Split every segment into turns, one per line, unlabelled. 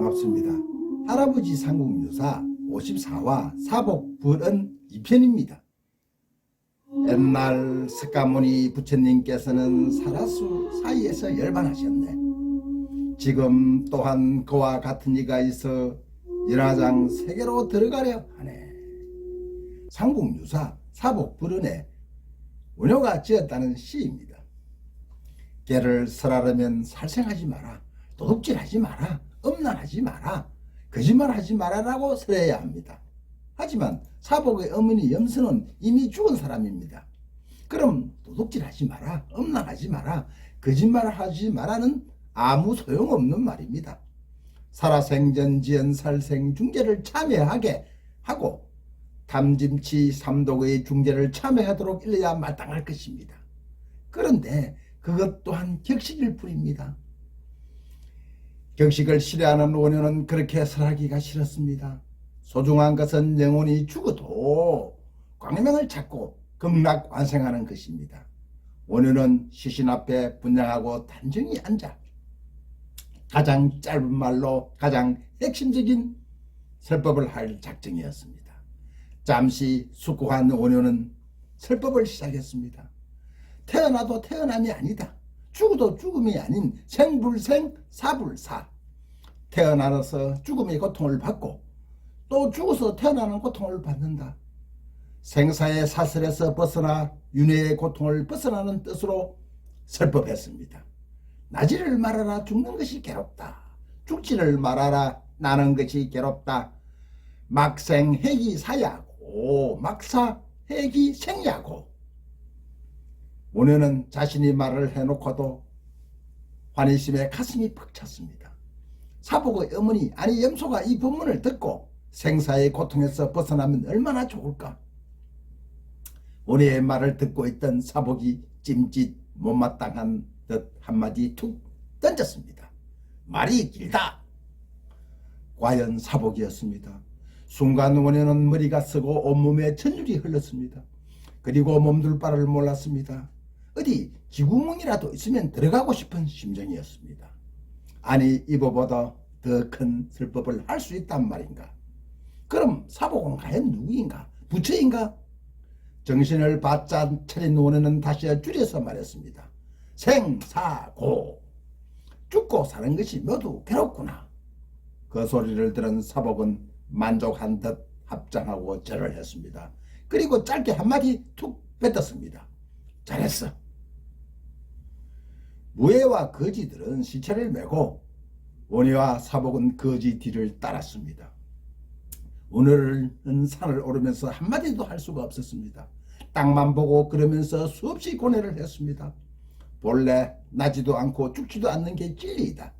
반갑습니다. 할아버지 삼국유사 54화 사복불은 2편입니다. 옛날 석가모니 부처님께서는 사라수 사이에서 열반하셨네. 지금 또한 그와 같은 이가 있어 열하장 세계로 들어가려 하네. 삼국유사 사복불은에 원효가 지었다는 시입니다. 개를 설하려면 살생하지 마라, 도둑질하지 마라, 음란하지 마라, 거짓말하지 마라라고 설해야 합니다. 하지만 사복의 어머니 염선은 이미 죽은 사람입니다. 그럼 도둑질하지 마라, 음란하지 마라, 거짓말하지 마라는 아무 소용없는 말입니다. 살아생전지연 살생 중재를 참여하게 하고 담짐치 삼독의 중재를 참여하도록 일러야 마땅할 것입니다. 그런데 그것 또한 격식일 뿐입니다. 격식을 싫어하는 원효는 그렇게 설하기가 싫었습니다. 소중한 것은 영혼이 죽어도 광명을 찾고 극락완생하는 것입니다. 원효는 시신 앞에 분양하고 단정히 앉아 가장 짧은 말로 가장 핵심적인 설법을 할 작정이었습니다. 잠시 숙고한 원효는 설법을 시작했습니다. 태어나도 태어남이 아니다. 죽어도 죽음이 아닌 생불생 사불사. 태어나서 죽음의 고통을 받고 또 죽어서 태어나는 고통을 받는다. 생사의 사슬에서 벗어나 윤회의 고통을 벗어나는 뜻으로 설법했습니다. 나지를 말아라, 죽는 것이 괴롭다. 죽지를 말아라, 나는 것이 괴롭다. 막생 해기 사야고 막사 해기 생야고. 원효는 자신이 말을 해놓고도 환희심에 가슴이 벅찼습니다. 사복의 어머니 아니 염소가 이 법문을 듣고 생사의 고통에서 벗어나면 얼마나 좋을까. 원효의 말을 듣고 있던 사복이 찜짓 못마땅한 듯 한마디 툭 던졌습니다. 말이 길다. 과연 사복이었습니다. 순간 원효는 머리가 쓰고 온몸에 천줄이 흘렀습니다. 그리고 몸둘 바를 몰랐습니다. 어디 쥐구멍이라도 있으면 들어가고 싶은 심정이었습니다. 아니 이보보다 더 큰 설법을 할 수 있단 말인가. 그럼 사복은 과연 누구인가? 부처인가? 정신을 바짝 차린 원효는 다시 줄여서 말했습니다. 생사고. 죽고 사는 것이 모두 괴롭구나. 그 소리를 들은 사복은 만족한 듯 합장하고 절을 했습니다. 그리고 짧게 한마디 툭 뱉었습니다. 잘했어. 무예와 거지들은 시체를 메고 원효와 사복은 거지 뒤를 따랐습니다. 원효는 산을 오르면서 한마디도 할 수가 없었습니다. 땅만 보고 그러면서 수없이 고뇌를 했습니다. 본래 나지도 않고 죽지도 않는 게 진리이다.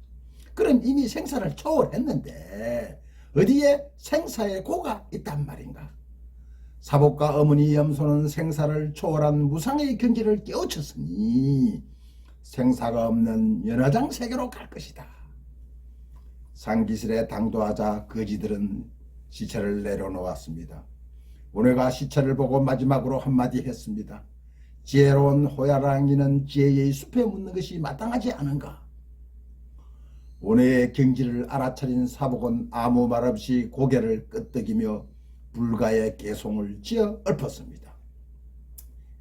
그럼 이미 생사를 초월했는데 어디에 생사의 고가 있단 말인가. 사복과 어머니 염소는 생사를 초월한 무상의 경지를 깨우쳤으니 생사가 없는 연화장 세계로 갈 것이다. 상기실에 당도하자 거지들은 시체를 내려놓았습니다. 원효가 시체를 보고 마지막으로 한마디 했습니다. 지혜로운 호야랑이는 지혜의 숲에 묻는 것이 마땅하지 않은가. 원효의 경지를 알아차린 사복은 아무 말 없이 고개를 끄덕이며 불가의 개송을 지어 엎었습니다.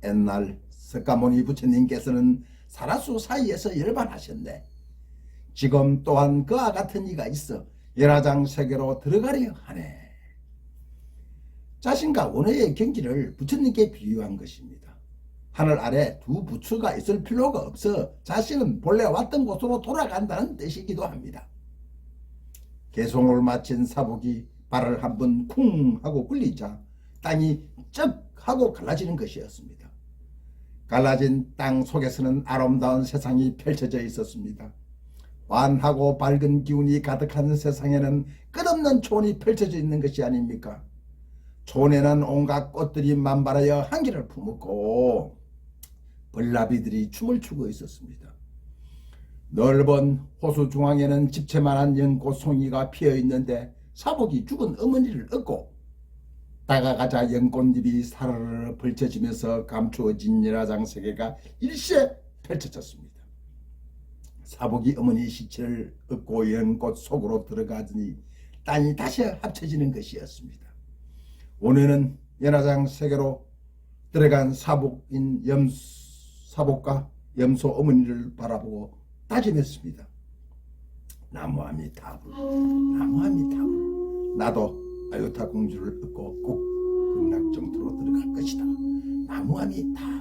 옛날 석가모니 부처님께서는 사라수 사이에서 열반하셨네. 지금 또한 그와 같은 이가 있어 열하장 세계로 들어가려 하네. 자신과 원효의 경지를 부처님께 비유한 것입니다. 하늘 아래 두 부처가 있을 필요가 없어 자신은 본래 왔던 곳으로 돌아간다는 뜻이기도 합니다. 개송을 마친 사복이 발을 한번 쿵 하고 굴리자 땅이 쩍 하고 갈라지는 것이었습니다. 갈라진 땅 속에서는 아름다운 세상이 펼쳐져 있었습니다. 환하고 밝은 기운이 가득한 세상에는 끝없는 초원이 펼쳐져 있는 것이 아닙니까? 초원에는 온갖 꽃들이 만발하여 향기를 품었고 벌나비들이 춤을 추고 있었습니다. 넓은 호수 중앙에는 집채만한 연꽃 송이가 피어 있는데 사복이 죽은 어머니를 업고 다가가자 연꽃잎이 사르르 펼쳐지면서 감추어진 열하장 세계가 일시에 펼쳐졌습니다. 사복이 어머니 시체를 얻고 연꽃 속으로 들어가더니 땅이 다시 합쳐지는 것이었습니다. 원우는 연화장 세계로 들어간 사복과 염소 어머니를 바라보고 다짐했습니다. 나무아미타불, 나무아미타불. 나도 아유타 공주를 얻고 꼭 극락정토로 들어갈 것이다. 나무아미타불.